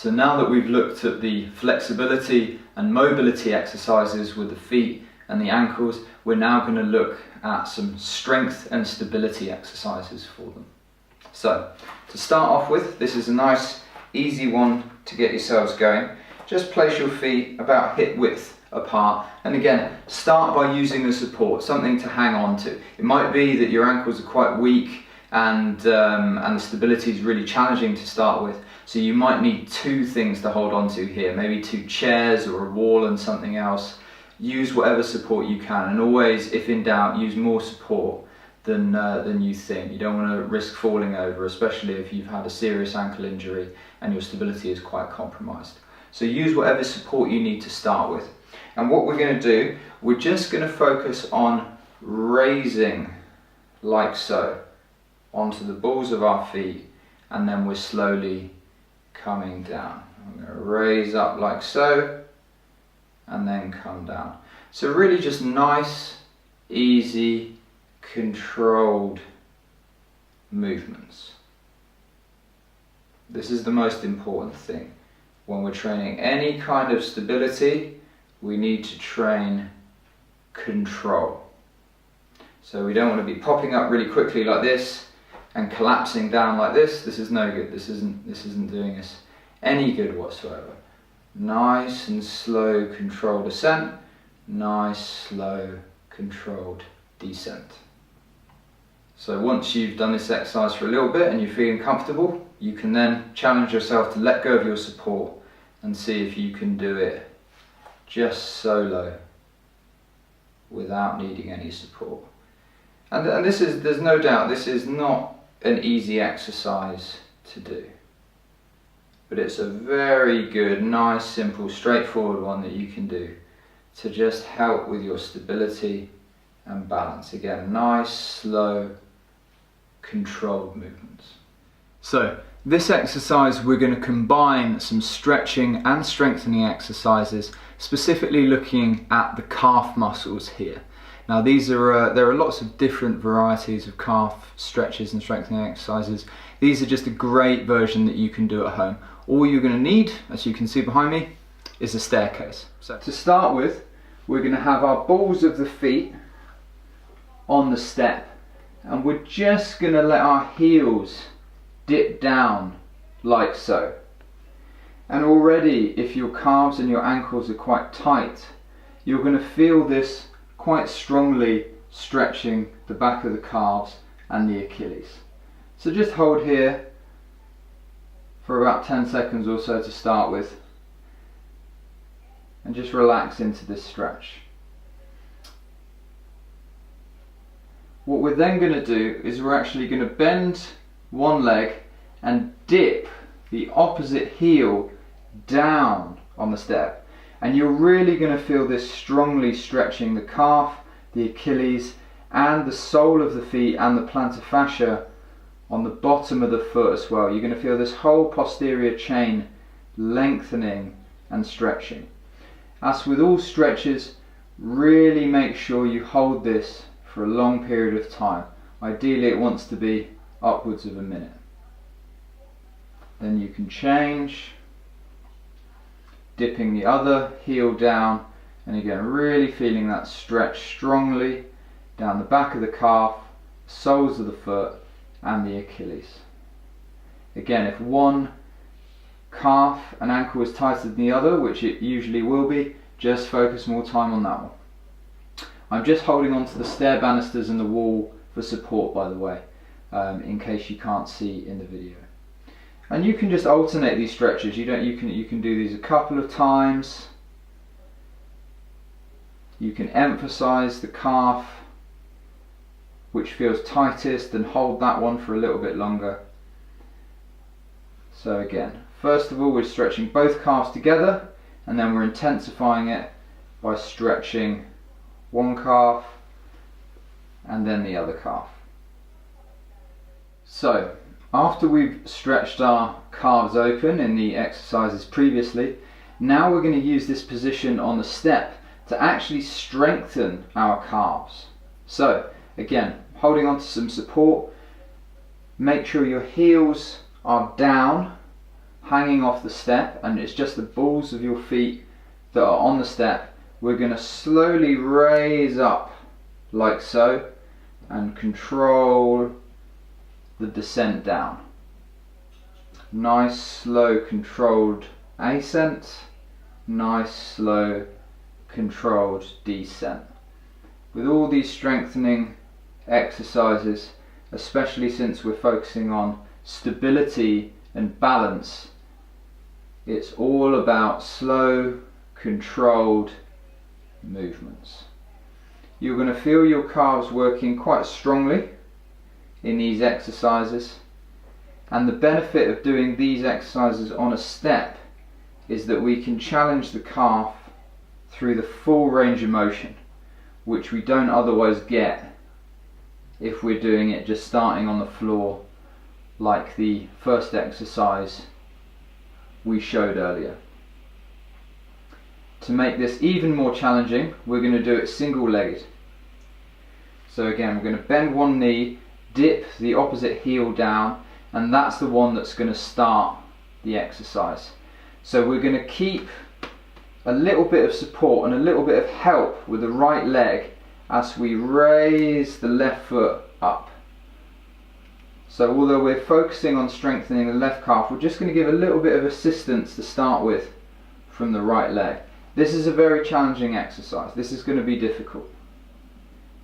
So now that we've looked at the flexibility and mobility exercises with the feet and the ankles, we're now going to look at some strength and stability exercises for them. So to start off with, this is a nice easy one to get yourselves going. Just place your feet about hip width apart, and again start by using the support, something to hang on to. It might be that your ankles are quite weak and the stability is really challenging to start with, so you might need two things to hold on to here, maybe two chairs or a wall and something else. Use whatever support you can, and always, if in doubt, use more support than you think. You don't want to risk falling over, especially if you've had a serious ankle injury and your stability is quite compromised. So use whatever support you need to start with. And what we're going to do, we're just going to focus on raising like so onto the balls of our feet, and then we're slowly coming down. I'm going to raise up like so and then come down. So really just nice, easy, controlled movements. This is the most important thing. When we're training any kind of stability, we need to train control. So we don't want to be popping up really quickly like this and collapsing down like this. This is no good. This isn't doing us any good whatsoever. Nice and slow controlled ascent, nice slow controlled descent. So once you've done this exercise for a little bit and you're feeling comfortable, you can then challenge yourself to let go of your support and see if you can do it just solo without needing any support. And this is, there's no doubt, this is not an easy exercise to do, but it's a very good, nice, simple, straightforward one that you can do to just help with your stability and balance. Again, nice, slow, controlled movements. So this exercise, we're going to combine some stretching and strengthening exercises, specifically looking at the calf muscles here. Now these are there are lots of different varieties of calf stretches and strengthening exercises. These are just a great version that you can do at home. All you're going to need, as you can see behind me, is a staircase. So to start with, we're going to have our balls of the feet on the step, and we're just going to let our heels dip down like so. And already, if your calves and your ankles are quite tight, you're going to feel this quite strongly stretching the back of the calves and the Achilles. So just hold here for about 10 seconds or so to start with, and just relax into this stretch. What we're then going to do is we're actually going to bend one leg and dip the opposite heel down on the step, and you're really going to feel this strongly stretching the calf, the Achilles, and the sole of the feet and the plantar fascia on the bottom of the foot as well. You're going to feel this whole posterior chain lengthening and stretching. As with all stretches, really make sure you hold this for a long period of time. Ideally it wants to be upwards of a minute. Then you can change, dipping the other heel down, and again really feeling that stretch strongly down the back of the calf, soles of the foot and the Achilles. Again, if one calf and ankle is tighter than the other, which it usually will be, just focus more time on that one. I'm just holding onto the stair banisters and the wall for support, by the way, in case you can't see in the video. And you can just alternate these stretches. You can do these a couple of times. You can emphasize the calf which feels tightest and hold that one for a little bit longer. So again, first of all we're stretching both calves together, and then we're intensifying it by stretching one calf and then the other calf. So after we've stretched our calves open in the exercises previously, now we're going to use this position on the step to actually strengthen our calves. So again, holding on to some support, make sure your heels are down, hanging off the step and it's just the balls of your feet that are on the step, we're going to slowly raise up like so and control the descent down. Nice slow controlled ascent, nice slow controlled descent. With all these strengthening exercises, especially since we're focusing on stability and balance, it's all about slow controlled movements. You're going to feel your calves working quite strongly in these exercises, and the benefit of doing these exercises on a step is that we can challenge the calf through the full range of motion, which we don't otherwise get if we're doing it just starting on the floor like the first exercise we showed earlier. To make this even more challenging, we're going to do it single-legged. So again, we're going to bend one knee, dip the opposite heel down, and that's the one that's going to start the exercise. So we're going to keep a little bit of support and a little bit of help with the right leg as we raise the left foot up. So although we're focusing on strengthening the left calf, we're just going to give a little bit of assistance to start with from the right leg. This is a very challenging exercise. This is going to be difficult.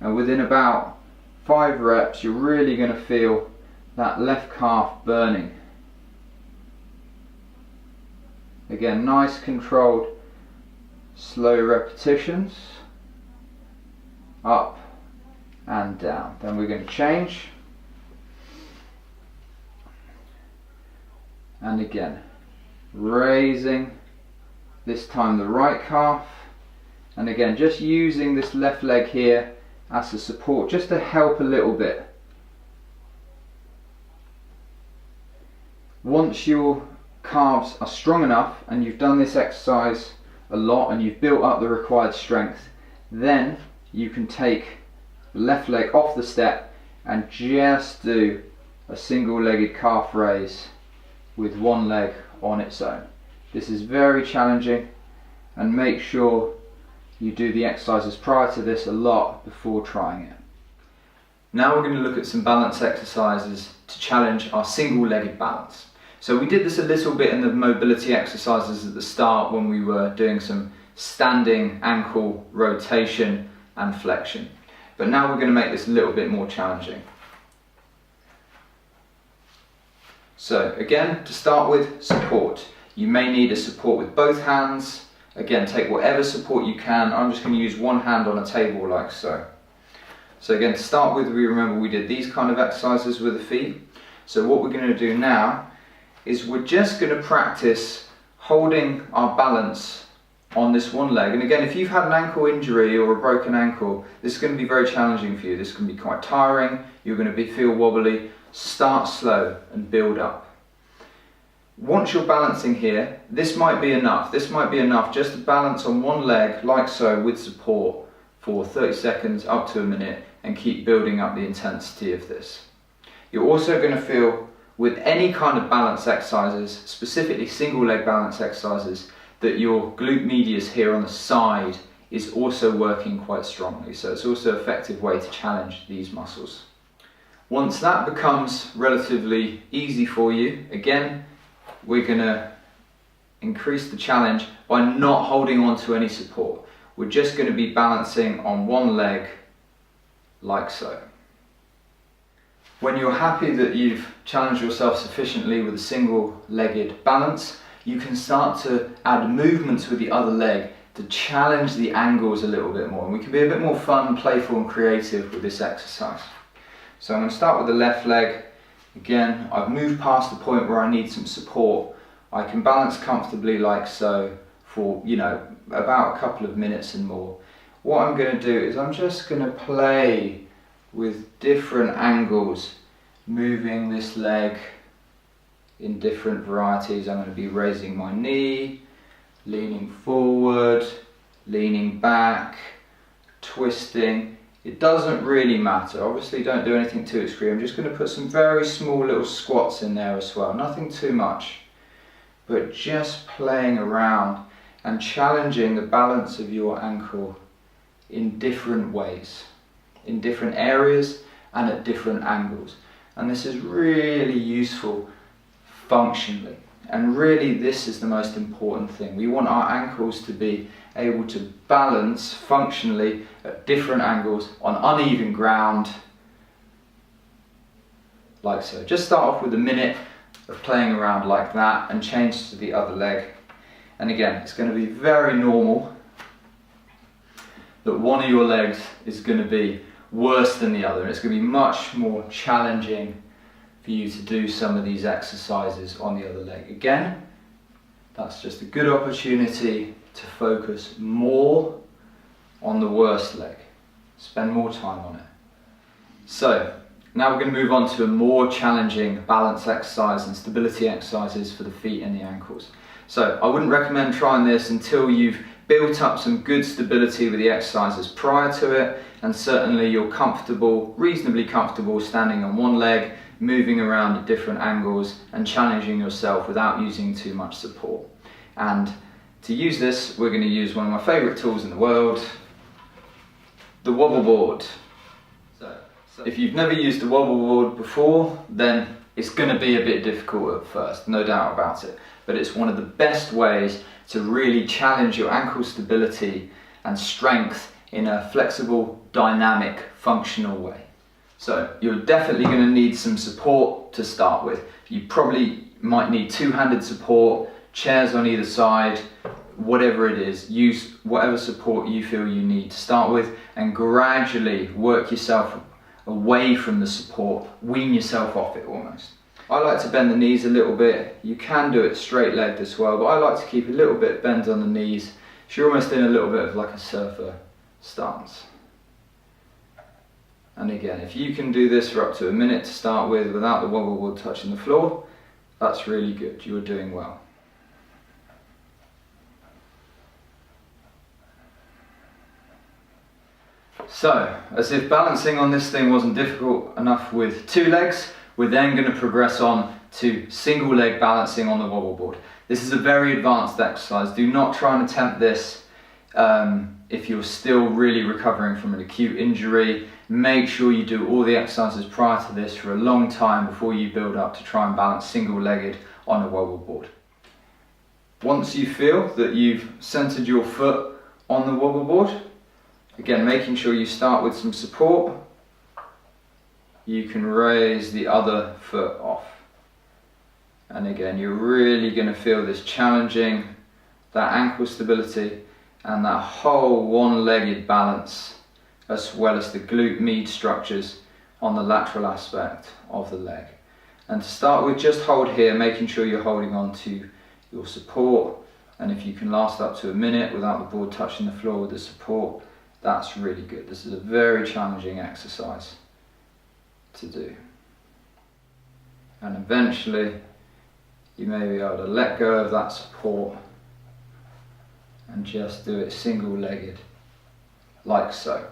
And within about 5 reps, you're really going to feel that left calf burning. Again, nice controlled, slow repetitions. Up and down. Then we're going to change. And again, raising, this time the right calf, and again just using this left leg here as a support, just to help a little bit. Once your calves are strong enough and you've done this exercise a lot and you've built up the required strength, then you can take the left leg off the step and just do a single-legged calf raise with one leg on its own. This is very challenging, and make sure you do the exercises prior to this a lot before trying it. Now we're going to look at some balance exercises to challenge our single-legged balance. So we did this a little bit in the mobility exercises at the start when we were doing some standing ankle rotation and flexion. But now we're going to make this a little bit more challenging. So again, to start with, support. You may need a support with both hands. Again, take whatever support you can. I'm just going to use one hand on a table like so. So again, to start with, remember we did these kind of exercises with the feet. So what we're going to do now is we're just going to practice holding our balance on this one leg. And again, if you've had an ankle injury or a broken ankle, this is going to be very challenging for you. This can be quite tiring. You're going to feel wobbly. Start slow and build up. Once you're balancing here, this might be enough. This might be enough just to balance on one leg like so with support for 30 seconds up to a minute and keep building up the intensity of this. You're also going to feel with any kind of balance exercises, specifically single leg balance exercises, that your glute medius here on the side is also working quite strongly. So it's also an effective way to challenge these muscles. Once that becomes relatively easy for you, again, we're going to increase the challenge by not holding on to any support. We're just going to be balancing on one leg like so. When you're happy that you've challenged yourself sufficiently with a single-legged balance, you can start to add movements with the other leg to challenge the angles a little bit more. And we can be a bit more fun, playful and creative with this exercise. So I'm going to start with the left leg. Again, I've moved past the point where I need some support. I can balance comfortably like so for, about a couple of minutes and more. What I'm going to do is I'm just going to play with different angles, moving this leg in different varieties. I'm going to be raising my knee, leaning forward, leaning back, twisting. It doesn't really matter. Obviously don't do anything too extreme. I'm just going to put some very small little squats in there as well. Nothing too much. but just playing around and challenging the balance of your ankle in different ways, in different areas and at different angles. And this is really useful functionally. And really this is the most important thing. We want our ankles to be able to balance functionally at different angles on uneven ground, like so. Just start off with a minute of playing around like that and change to the other leg. And again, it's going to be very normal that one of your legs is going to be worse than the other, and it's going to be much more challenging for you to do some of these exercises on the other leg. Again, that's just a good opportunity to focus more on the worst leg. Spend more time on it. So, now we're going to move on to a more challenging balance exercise and stability exercises for the feet and the ankles. So, I wouldn't recommend trying this until you've built up some good stability with the exercises prior to it, and certainly you're comfortable, reasonably comfortable, standing on one leg, moving around at different angles and challenging yourself without using too much support. And to use this, we're going to use one of my favourite tools in the world, the Wobble Board. So if you've never used the Wobble Board before, then it's going to be a bit difficult at first, no doubt about it. But it's one of the best ways to really challenge your ankle stability and strength in a flexible, dynamic, functional way. So you're definitely going to need some support to start with. You probably might need two-handed support, chairs on either side, whatever it is. Use whatever support you feel you need to start with, and gradually work yourself away from the support, wean yourself off it almost. I like to bend the knees a little bit. You can do it straight-legged as well, but I like to keep a little bit bent on the knees. So you're almost in a little bit of like a surfer stance. And again, if you can do this for up to a minute to start with without the wobble board touching the floor, that's really good. You're doing well. So, as if balancing on this thing wasn't difficult enough with two legs, we're then going to progress on to single leg balancing on the wobble board. This is a very advanced exercise. Do not try and attempt this if you're still really recovering from an acute injury. Make sure you do all the exercises prior to this for a long time before you build up to try and balance single-legged on a wobble board. Once you feel that you've centered your foot on the wobble board, again, making sure you start with some support, you can raise the other foot off. And again, you're really going to feel this challenging, that ankle stability and that whole one-legged balance, as well as the glute med structures on the lateral aspect of the leg. And to start with, just hold here, making sure you're holding on to your support. And if you can last up to a minute without the board touching the floor with the support, that's really good. This is a very challenging exercise to do. And eventually, you may be able to let go of that support and just do it single-legged, like so.